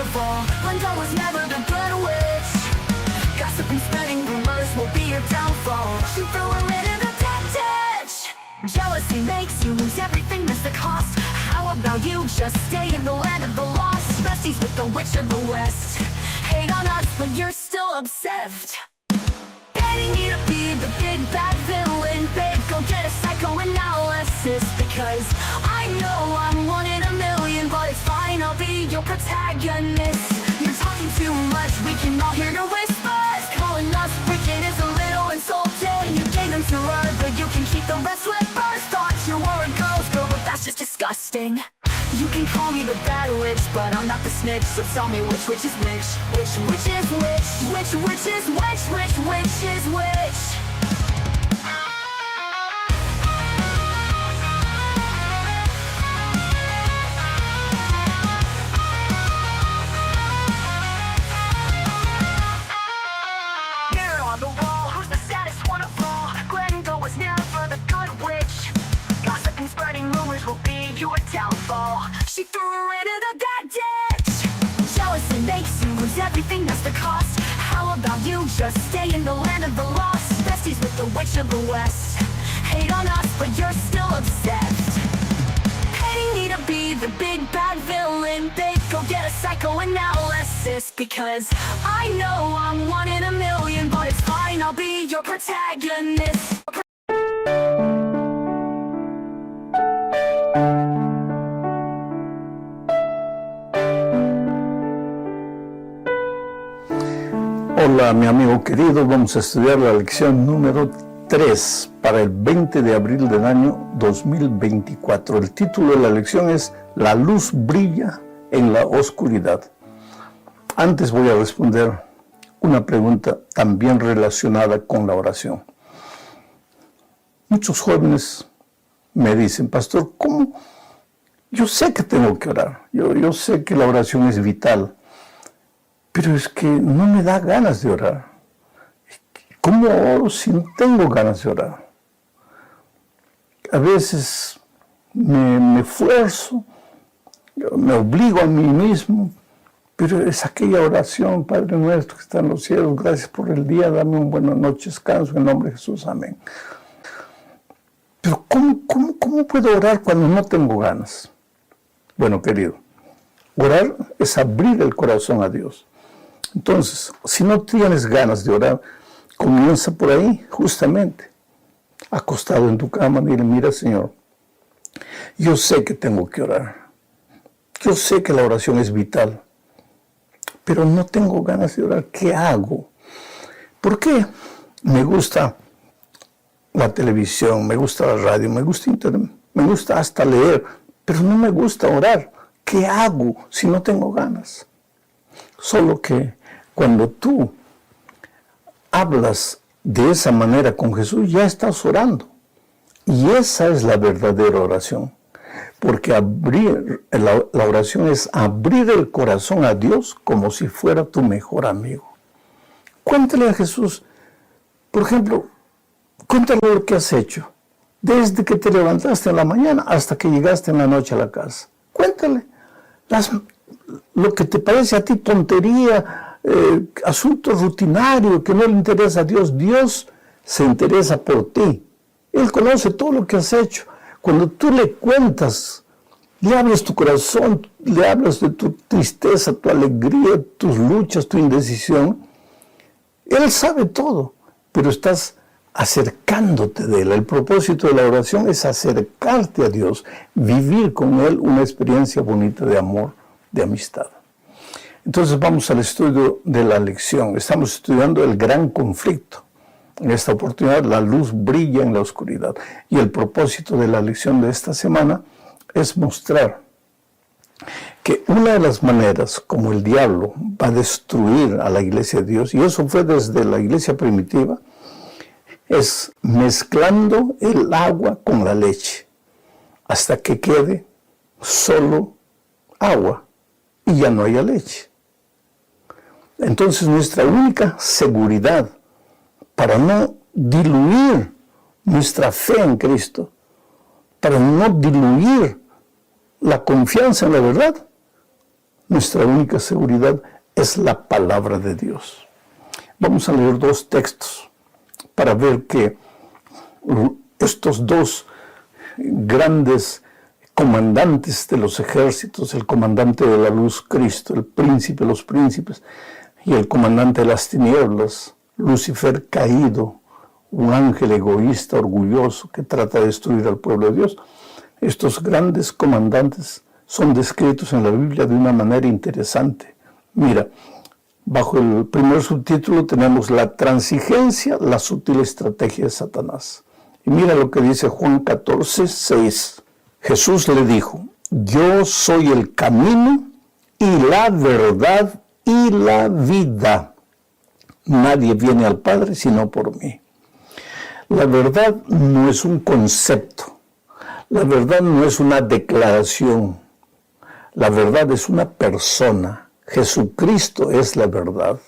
downfall. Linda was never the good witch. Gossip and spreading rumors will be your downfall. She threw her into the dead ditch. Jealousy makes you lose everything, that's the cost. How about you just stay in the land of the lost? Besties with the witch of the west. Hate on us, but you're still obsessed. Getting you to be the big bad villain, babe, go get a psychoanalysis. Because I know I'm one in a million, but it's fine, I'll be your protagonist. You're talking too much, we can all hear your whispers. Calling us wicked is a little insulting. You gave them to her, but you can keep the rest with first thoughts. You're a girl's girl, but that's just disgusting. You can call me the bad witch, but I'm not the snitch. So tell me which is which? Which is which? Which is which is which? Mirror on the wall, who's the saddest one of all? Glenda was never the good witch. Gossip and spreading rumors will be your downfall. She threw her into the dead ditch. Jealousy makes you lose everything, that's the cost. How about you just stay in the land of the lost? Besties with the witch of the west. Hate on us, but you're still obsessed. Hating me to be the big bad villain, babe, go get a psychoanalysis. Because I know I'm one in a million, but it's fine, I'll be your protagonist. Hola mi amigo querido, vamos a estudiar la lección número 3 para el 20 de abril del año 2024. El título de la lección es La luz brilla en la oscuridad. Antes voy a responder una pregunta también relacionada con la oración. Muchos jóvenes me dicen, pastor, ¿cómo? Yo sé que tengo que orar, yo sé que la oración es vital, pero es que no me da ganas de orar. ¿Cómo oro si no tengo ganas de orar? A veces me esfuerzo, me obligo a mí mismo, pero es aquella oración, Padre nuestro que está en los cielos, gracias por el día, dame un buena noche, descanso, en nombre de Jesús, amén. Pero ¿cómo puedo orar cuando no tengo ganas? Bueno, querido, orar es abrir el corazón a Dios. Entonces, si no tienes ganas de orar, comienza por ahí, justamente, acostado en tu cama, dile, mira, Señor, yo sé que tengo que orar, yo sé que la oración es vital, pero no tengo ganas de orar, ¿qué hago? ¿Por qué? Me gusta la televisión, me gusta la radio, me gusta internet, me gusta hasta leer, pero no me gusta orar, ¿qué hago si no tengo ganas? Solo que cuando tú hablas de esa manera con Jesús, ya estás orando. Y esa es la verdadera oración. Porque la oración es abrir el corazón a Dios como si fuera tu mejor amigo. Cuéntale a Jesús, por ejemplo, cuéntale lo que has hecho. Desde que te levantaste en la mañana hasta que llegaste en la noche a la casa. Cuéntale lo que te parece a ti tontería, asunto rutinario que no le interesa a Dios. Dios se interesa por ti. Él conoce todo lo que has hecho. Cuando tú le cuentas, le hablas tu corazón, le hablas de tu tristeza, tu alegría, tus luchas, tu indecisión, Él sabe todo, pero estás acercándote de Él. El propósito de la oración es acercarte a Dios, vivir con Él una experiencia bonita de amor, de amistad. Entonces vamos al estudio de la lección. Estamos estudiando el gran conflicto. En esta oportunidad la luz brilla en la oscuridad. Y el propósito de la lección de esta semana es mostrar que una de las maneras como el diablo va a destruir a la iglesia de Dios, y eso fue desde la iglesia primitiva, es mezclando el agua con la leche hasta que quede solo agua y ya no haya leche. Entonces nuestra única seguridad para no diluir nuestra fe en Cristo, para no diluir la confianza en la verdad, Nuestra única seguridad es la palabra de Dios. Vamos a leer dos textos para ver que estos dos grandes comandantes de los ejércitos, el comandante de la luz, Cristo, el príncipe de los príncipes, y el comandante de las tinieblas, Lucifer caído, un ángel egoísta, orgulloso, que trata de destruir al pueblo de Dios. Estos grandes comandantes son descritos en la Biblia de una manera interesante. Mira, bajo el primer subtítulo tenemos la transigencia, la sutil estrategia de Satanás. Y mira lo que dice Juan 14:6. Jesús le dijo: yo soy el camino y la verdad y la vida. Nadie viene al Padre sino por mí. La verdad no es un concepto. La verdad no es una declaración. La verdad es una persona. Jesucristo es la verdad.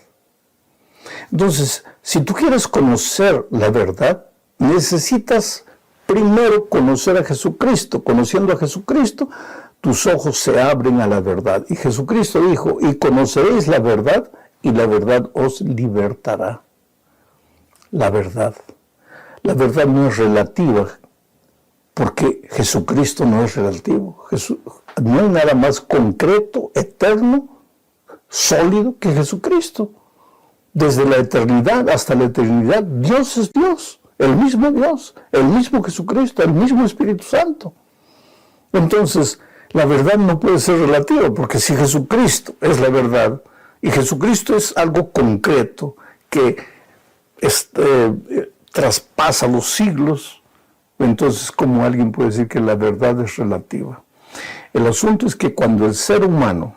Entonces, si tú quieres conocer la verdad, necesitas primero conocer a Jesucristo. Conociendo a Jesucristo, tus ojos se abren a la verdad. Y Jesucristo dijo: y conoceréis la verdad, y la verdad os libertará. La verdad. La verdad no es relativa, porque Jesucristo no es relativo. No hay nada más concreto, eterno, sólido que Jesucristo. Desde la eternidad hasta la eternidad, Dios es Dios, el mismo Jesucristo, el mismo Espíritu Santo. Entonces, la verdad no puede ser relativa, porque si Jesucristo es la verdad, y Jesucristo es algo concreto que traspasa los siglos, entonces, ¿cómo alguien puede decir que la verdad es relativa? El asunto es que cuando el ser humano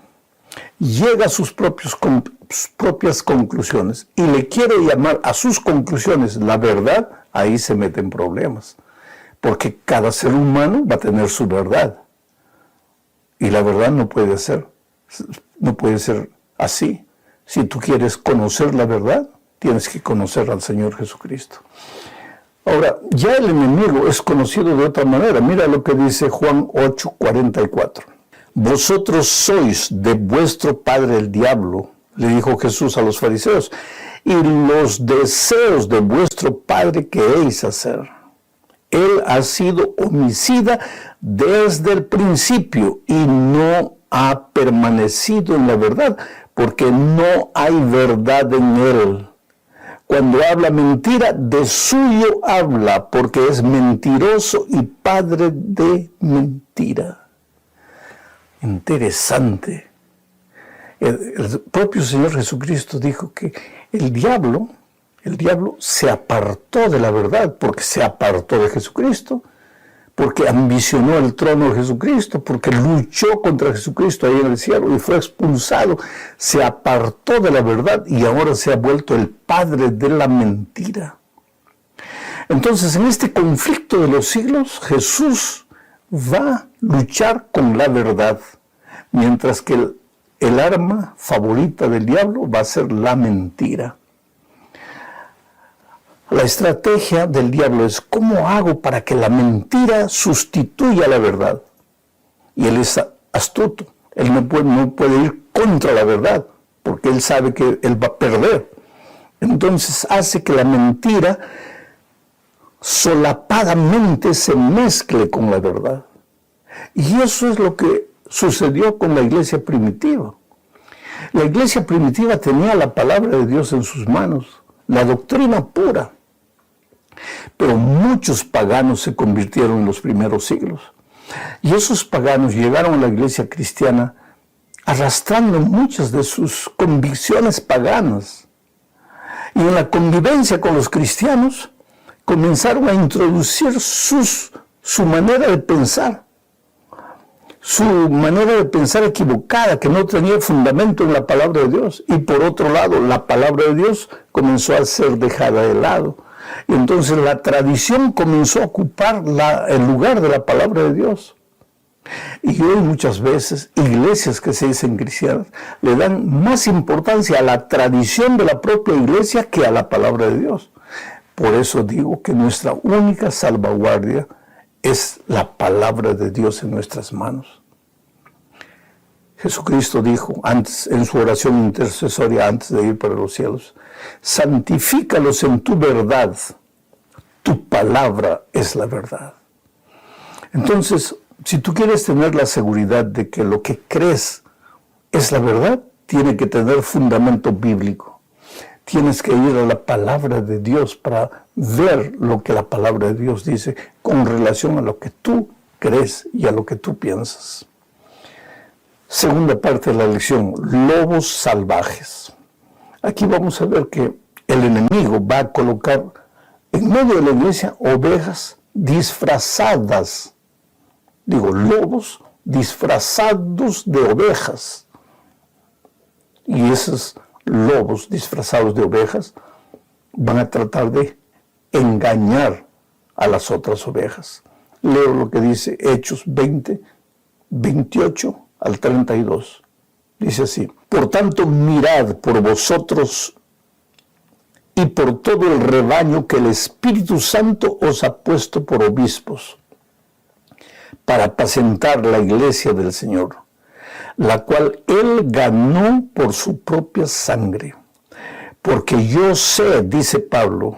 llega a sus propias conclusiones y le quiere llamar a sus conclusiones la verdad, ahí se meten problemas. Porque cada ser humano va a tener su verdad. Y la verdad no puede ser así. Si tú quieres conocer la verdad, tienes que conocer al Señor Jesucristo. Ahora, ya el enemigo es conocido de otra manera. Mira lo que dice Juan 8:44. Vosotros sois de vuestro padre el diablo, le dijo Jesús a los fariseos, y los deseos de vuestro padre queréis hacer. Él ha sido homicida desde el principio y no ha permanecido en la verdad, porque no hay verdad en él. Cuando habla mentira, de suyo habla, porque es mentiroso y padre de mentira. Interesante. El propio Señor Jesucristo dijo que el diablo se apartó de la verdad, porque se apartó de Jesucristo, porque ambicionó el trono de Jesucristo, porque luchó contra Jesucristo ahí en el cielo y fue expulsado. Se apartó de la verdad y ahora se ha vuelto el padre de la mentira. Entonces, en este conflicto de los siglos, Jesús va a luchar con la verdad, mientras que el arma favorita del diablo va a ser la mentira. La estrategia del diablo es: ¿cómo hago para que la mentira sustituya la verdad? Y él es astuto. Él no puede ir contra la verdad, porque él sabe que él va a perder. Entonces hace que la mentira solapadamente se mezcle con la verdad. Y eso es lo que sucedió con la iglesia primitiva. La iglesia primitiva tenía la palabra de Dios en sus manos, la doctrina pura. Pero muchos paganos se convirtieron en los primeros siglos. Y esos paganos llegaron a la iglesia cristiana arrastrando muchas de sus convicciones paganas. Y en la convivencia con los cristianos comenzaron a introducir su manera de pensar. Su manera de pensar equivocada, que no tenía fundamento en la palabra de Dios. Y por otro lado, la palabra de Dios comenzó a ser dejada de lado. Y entonces la tradición comenzó a ocupar el lugar de la palabra de Dios. Y hoy muchas veces iglesias que se dicen cristianas le dan más importancia a la tradición de la propia iglesia que a la palabra de Dios. Por eso digo que nuestra única salvaguardia es la palabra de Dios en nuestras manos. Jesucristo dijo antes, en su oración intercesoria antes de ir para los cielos, santifícalos en tu verdad, tu palabra es la verdad. Entonces, si tú quieres tener la seguridad de que lo que crees es la verdad, tiene que tener fundamento bíblico. Tienes que ir a la palabra de Dios para ver lo que la palabra de Dios dice con relación a lo que tú crees y a lo que tú piensas. Segunda parte de la lección, lobos salvajes. Aquí vamos a ver que el enemigo va a colocar en medio de la iglesia ovejas disfrazadas. Digo, lobos disfrazados de ovejas. Y esos lobos disfrazados de ovejas van a tratar de engañar a las otras ovejas. Leo lo que dice Hechos 20, 28 al 32. Dice así: por tanto, mirad por vosotros y por todo el rebaño que el Espíritu Santo os ha puesto por obispos, para apacentar la iglesia del Señor, la cual Él ganó por su propia sangre. Porque yo sé, dice Pablo,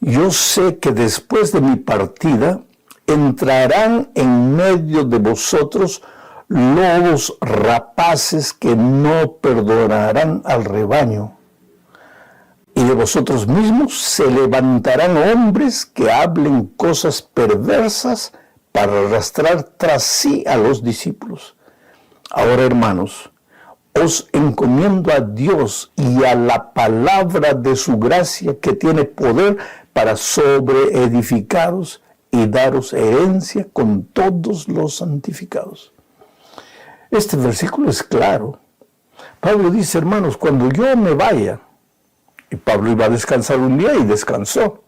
yo sé que después de mi partida entrarán en medio de vosotros lobos rapaces que no perdonarán al rebaño. Y de vosotros mismos se levantarán hombres que hablen cosas perversas para arrastrar tras sí a los discípulos. Ahora, hermanos, os encomiendo a Dios y a la palabra de su gracia que tiene poder para sobreedificaros y daros herencia con todos los santificados. Este versículo es claro. Pablo dice, hermanos, cuando yo me vaya, y Pablo iba a descansar un día y descansó.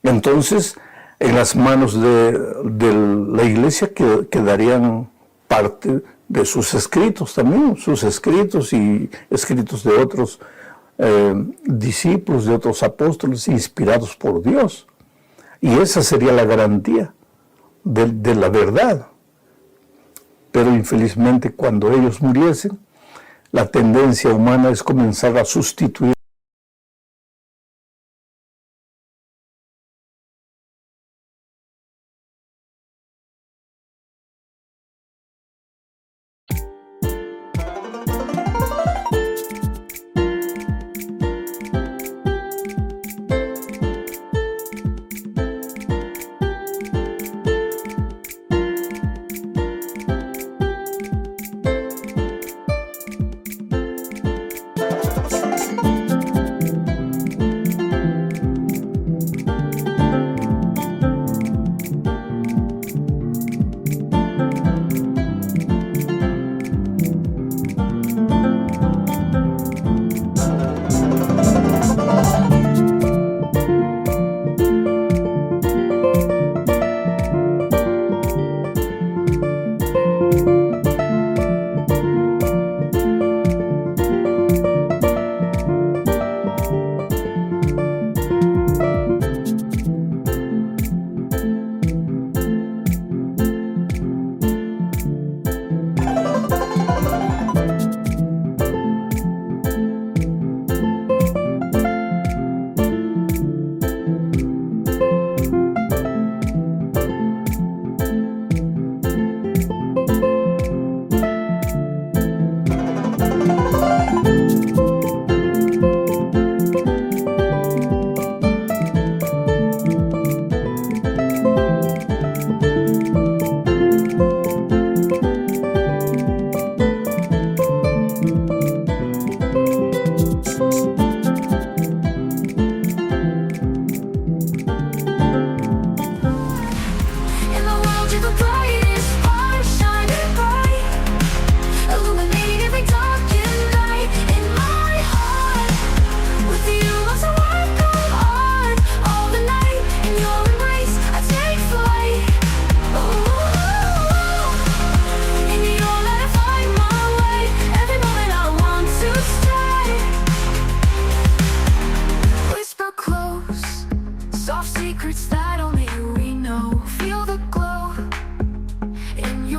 Entonces, en las manos de la iglesia quedarían parte de sus escritos también, sus escritos y escritos de otros discípulos, de otros apóstoles inspirados por Dios. Y esa sería la garantía de la verdad. Pero infelizmente cuando ellos muriesen, la tendencia humana es comenzar a sustituir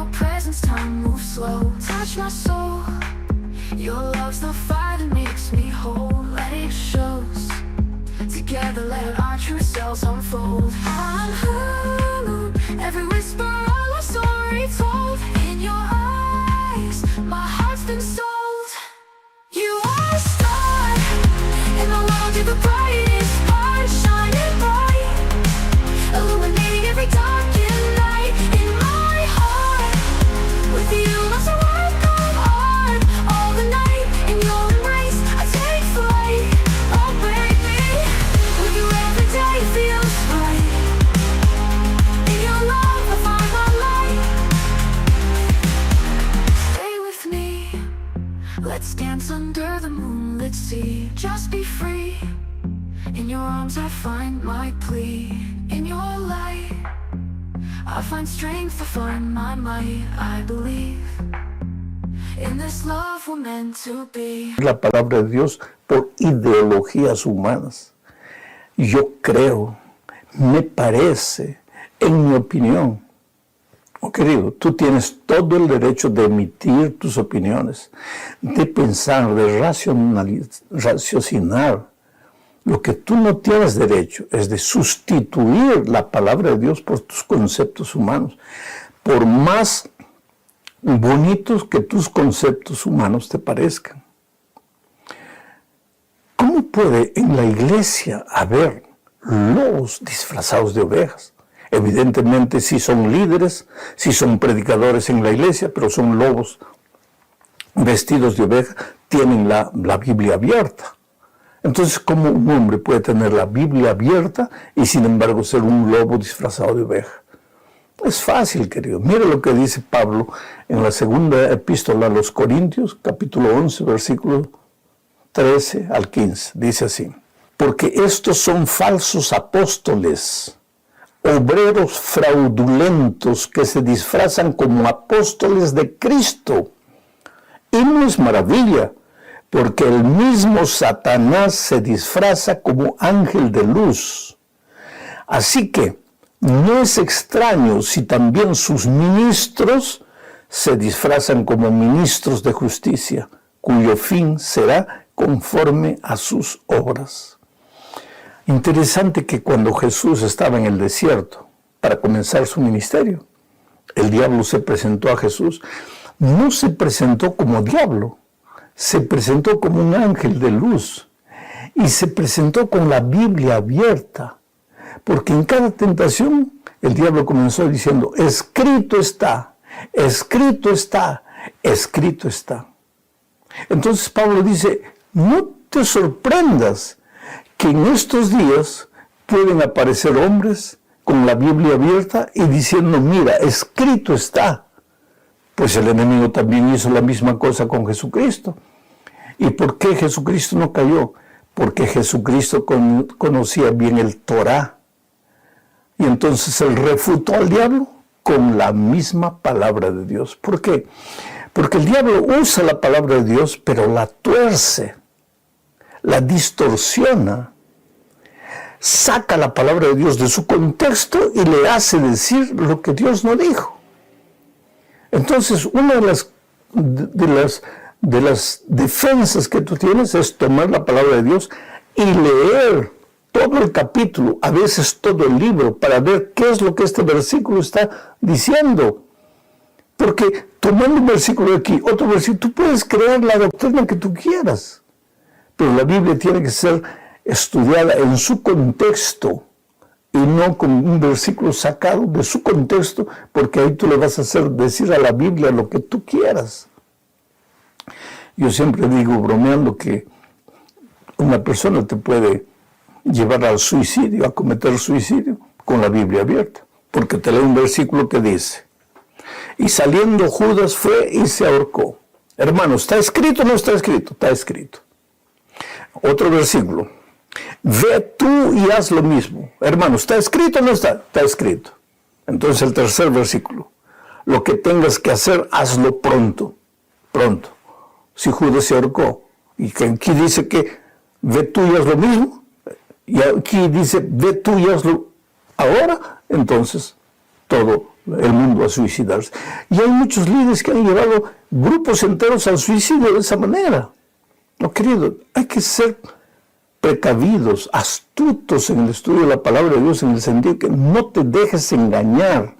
your presence, time moves slow. Touch my soul. Your love's the fire that makes me whole. Let it shows. Together let our true selves unfold. I'm hallowed. Every whisper of a story told. In your eyes, my heart's been sold. You are a star in the world, you're the brightest part, shining bright, illuminating every darkened night. In my heart, with you lost a work of art. All the night, in your embrace, I take flight. Oh baby, with you every day feels right. In your love I find my light. Stay with me, let's dance under the moonlit sea. Just be free. In your arms I find my plea. In your light I find strength, I find my might. I believe in this love we're meant to be. La palabra de Dios por ideologías humanas. Yo creo, me parece, en mi opinión. Oh, querido, tú tienes todo el derecho de emitir tus opiniones, de pensar, de raciocinar. Lo que tú no tienes derecho es de sustituir la palabra de Dios por tus conceptos humanos, por más bonitos que tus conceptos humanos te parezcan. ¿Cómo puede en la iglesia haber lobos disfrazados de ovejas? Evidentemente sí son líderes, sí son predicadores en la iglesia, pero son lobos vestidos de oveja, tienen la Biblia abierta. Entonces, ¿cómo un hombre puede tener la Biblia abierta y sin embargo ser un lobo disfrazado de oveja? Es fácil, querido. Mira lo que dice Pablo en la segunda epístola a los Corintios, capítulo 11, versículo 13 al 15. Dice así: porque estos son falsos apóstoles, obreros fraudulentos que se disfrazan como apóstoles de Cristo. Y no es maravilla, porque el mismo Satanás se disfraza como ángel de luz. Así que no es extraño si también sus ministros se disfrazan como ministros de justicia, cuyo fin será conforme a sus obras. Interesante que cuando Jesús estaba en el desierto para comenzar su ministerio, el diablo se presentó a Jesús. No se presentó como diablo, se presentó como un ángel de luz y se presentó con la Biblia abierta, porque en cada tentación el diablo comenzó diciendo: escrito está, escrito está, escrito está. Entonces Pablo dice: no te sorprendas que en estos días pueden aparecer hombres con la Biblia abierta y diciendo: mira, escrito está. Pues el enemigo también hizo la misma cosa con Jesucristo. ¿Y por qué Jesucristo no cayó? Porque Jesucristo conocía bien el Torá. Y entonces él refutó al diablo con la misma palabra de Dios. ¿Por qué? Porque el diablo usa la palabra de Dios, pero la tuerce, la distorsiona, saca la palabra de Dios de su contexto y le hace decir lo que Dios no dijo. Entonces, una de las defensas que tú tienes es tomar la palabra de Dios y leer todo el capítulo, a veces todo el libro, para ver qué es lo que este versículo está diciendo. Porque tomando un versículo de aquí, otro versículo, tú puedes crear la doctrina que tú quieras, pero la Biblia tiene que ser estudiada en su contexto y no con un versículo sacado de su contexto, porque ahí tú le vas a hacer decir a la Biblia lo que tú quieras. Yo siempre digo, bromeando, que una persona te puede llevar al suicidio, a cometer suicidio, con la Biblia abierta, porque te lee un versículo que dice: y saliendo Judas fue y se ahorcó. Hermano, ¿está escrito o no está escrito? Está escrito. Otro versículo: ve tú y haz lo mismo. Hermano, ¿está escrito o no está? Está escrito. Entonces el tercer versículo: lo que tengas que hacer, hazlo pronto. Pronto. Si Judas se ahorcó, y que aquí dice que ve tú y haz lo mismo, y aquí dice ve tú y hazlo ahora, entonces todo el mundo a suicidarse. Y hay muchos líderes que han llevado grupos enteros al suicidio de esa manera. No, querido, hay que ser precavidos, astutos en el estudio de la palabra de Dios, en el sentido que no te dejes engañar.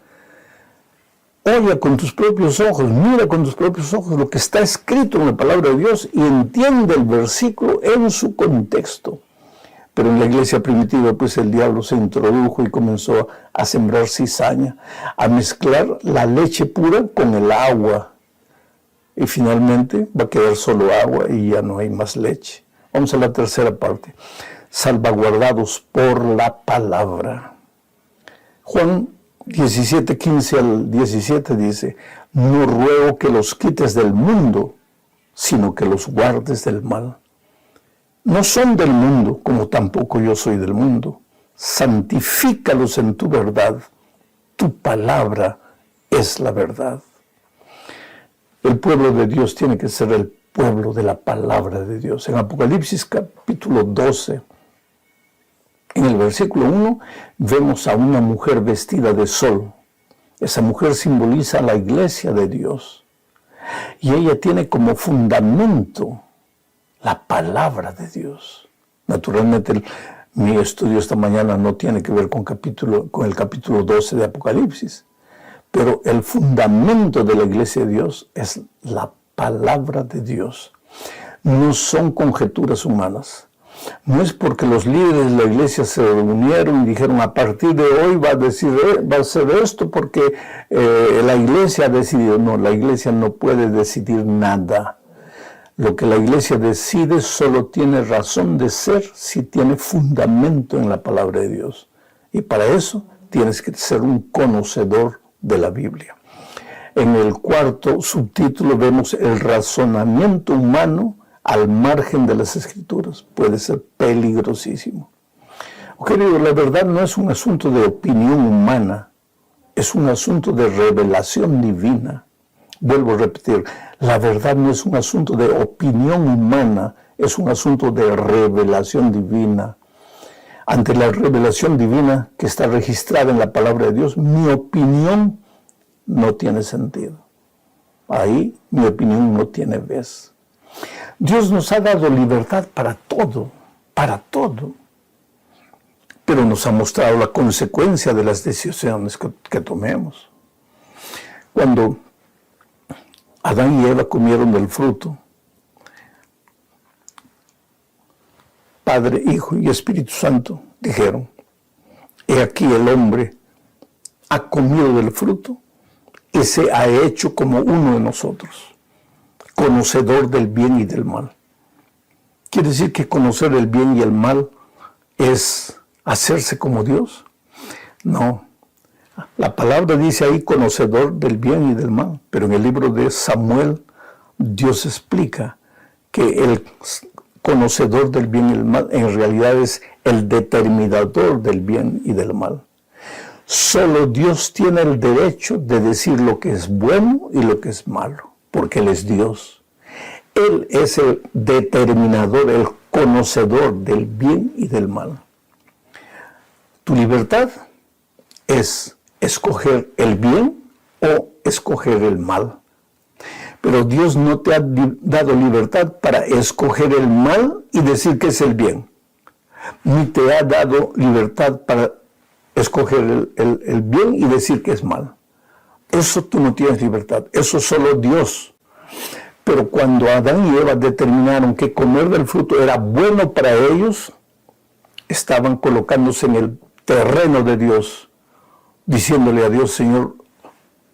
Oye con tus propios ojos, mira con tus propios ojos lo que está escrito en la palabra de Dios y entiende el versículo en su contexto. Pero en la iglesia primitiva, pues el diablo se introdujo y comenzó a sembrar cizaña, a mezclar la leche pura con el agua. Y finalmente va a quedar solo agua y ya no hay más leche. Vamos a la tercera parte. Salvaguardados por la palabra. Juan 17, 15 al 17 dice, no ruego que los quites del mundo, sino que los guardes del mal. No son del mundo, como tampoco yo soy del mundo. Santifícalos en tu verdad. Tu palabra es la verdad. El pueblo de Dios tiene que ser el pueblo de la palabra de Dios. En Apocalipsis capítulo 12, en el versículo 1, vemos a una mujer vestida de sol. Esa mujer simboliza a la iglesia de Dios. Y ella tiene como fundamento la palabra de Dios. Naturalmente, mi estudio esta mañana no tiene que ver con el capítulo 12 de Apocalipsis. Pero el fundamento de la iglesia de Dios es la palabra de Dios. No son conjeturas humanas. No es porque los líderes de la iglesia se reunieron y dijeron a partir de hoy va a ser esto porque la iglesia ha decidido. No, la iglesia no puede decidir nada. Lo que la iglesia decide solo tiene razón de ser si tiene fundamento en la palabra de Dios. Y para eso tienes que ser un conocedor de la Biblia. En el cuarto subtítulo vemos el razonamiento humano al margen de las Escrituras. Puede ser peligrosísimo. Querido, la verdad no es un asunto de opinión humana, es un asunto de revelación divina. Vuelvo a repetir, la verdad no es un asunto de opinión humana, es un asunto de revelación divina. Ante la revelación divina que está registrada en la palabra de Dios, mi opinión no tiene sentido. Ahí mi opinión no tiene vez. Dios nos ha dado libertad para todo, pero nos ha mostrado la consecuencia de las decisiones que tomemos. Cuando Adán y Eva comieron del fruto, Padre, Hijo y Espíritu Santo dijeron, he aquí el hombre ha comido del fruto y se ha hecho como uno de nosotros, conocedor del bien y del mal. ¿Quiere decir que conocer el bien y el mal es hacerse como Dios? No. La palabra dice ahí conocedor del bien y del mal, pero en el libro de Samuel Dios explica que el conocedor del bien y el mal en realidad es el determinador del bien y del mal. Solo Dios tiene el derecho de decir lo que es bueno y lo que es malo, porque Él es Dios. Él es el determinador, el conocedor del bien y del mal. Tu libertad es escoger el bien o escoger el mal. Pero Dios no te ha dado libertad para escoger el mal y decir que es el bien. Ni te ha dado libertad para escoger el bien y decir que es mal. Eso tú no tienes libertad. Eso solo Dios. Pero cuando Adán y Eva determinaron que comer del fruto era bueno para ellos, estaban colocándose en el terreno de Dios, diciéndole a Dios, Señor,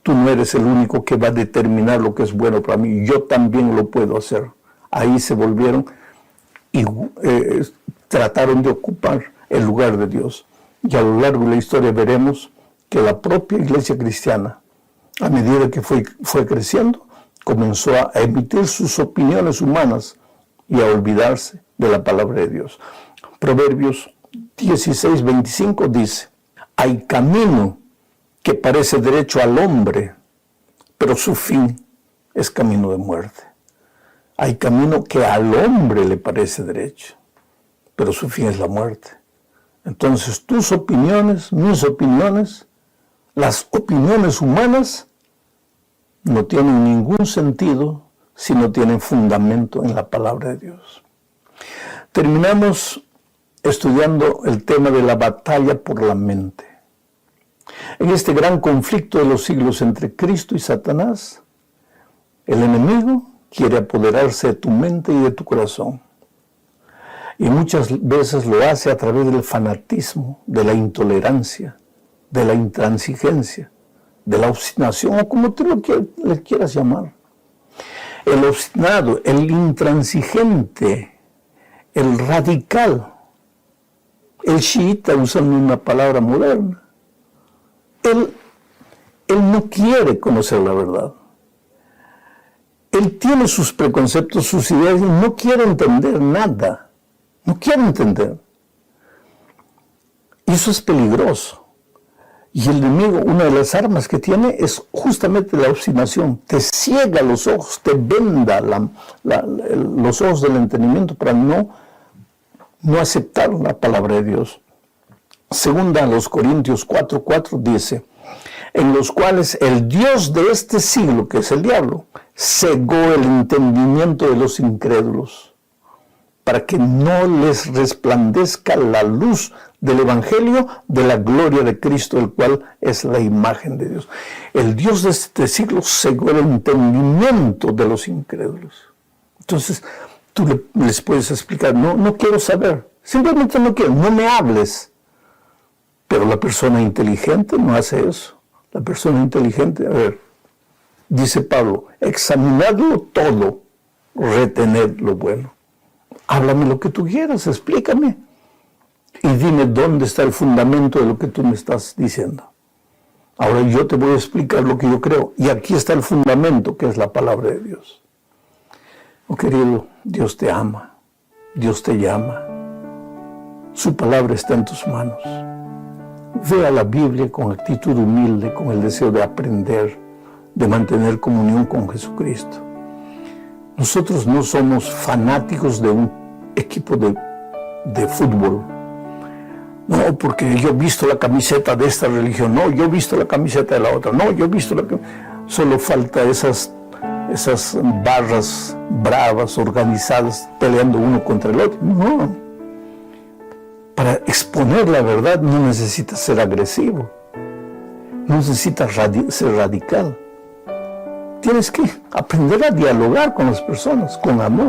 tú no eres el único que va a determinar lo que es bueno para mí, yo también lo puedo hacer. Ahí se volvieron y trataron de ocupar el lugar de Dios. Y a lo largo de la historia veremos que la propia iglesia cristiana, a medida que fue creciendo, comenzó a emitir sus opiniones humanas y a olvidarse de la palabra de Dios. Proverbios 16:25 dice, hay camino que parece derecho al hombre, pero su fin es camino de muerte. Hay camino que al hombre le parece derecho, pero su fin es la muerte. Entonces tus opiniones, mis opiniones, Las opiniones humanas no tienen ningún sentido si no tienen fundamento en la palabra de Dios. Terminamos estudiando el tema de la batalla por la mente. En este gran conflicto de los siglos entre Cristo y Satanás, el enemigo quiere apoderarse de tu mente y de tu corazón. Y muchas veces lo hace a través del fanatismo, de la intolerancia, de la intransigencia, de la obstinación, o como tú le quieras llamar. El obstinado, el intransigente, el radical, el chiita, usando una palabra moderna, él no quiere conocer la verdad. Él tiene sus preconceptos, sus ideas, y no quiere entender nada. No quiere entender. Y eso es peligroso. Y el enemigo, una de las armas que tiene es justamente la obstinación. Te ciega los ojos, te venda los ojos del entendimiento para no aceptar la palabra de Dios. Segunda a los Corintios 4:4 dice, en los cuales el Dios de este siglo, que es el diablo, cegó el entendimiento de los incrédulos, para que no les resplandezca la luz del Evangelio de la gloria de Cristo, el cual es la imagen de Dios. El Dios de este siglo cegó el entendimiento de los incrédulos. Entonces, tú les puedes explicar, no quiero saber, simplemente no quiero, no me hables. Pero la persona inteligente no hace eso. La persona inteligente, a ver, dice Pablo, examinadlo todo, retened lo bueno. Háblame lo que tú quieras, explícame. Y dime dónde está el fundamento de lo que tú me estás diciendo. Ahora yo te voy a explicar lo que yo creo. Y aquí está el fundamento, que es la palabra de Dios. Oh querido, Dios te ama. Dios te llama. Su palabra está en tus manos. Ve a la Biblia con actitud humilde, con el deseo de aprender, de mantener comunión con Jesucristo. Nosotros no somos fanáticos de un equipo de fútbol. No, porque yo he visto la camiseta de esta religión. No, yo he visto la camiseta de la otra. No, yo he visto la... Solo falta esas barras bravas, organizadas, peleando uno contra el otro. No. Para exponer la verdad no necesitas ser agresivo. No necesitas ser radical. Tienes que aprender a dialogar con las personas, con amor.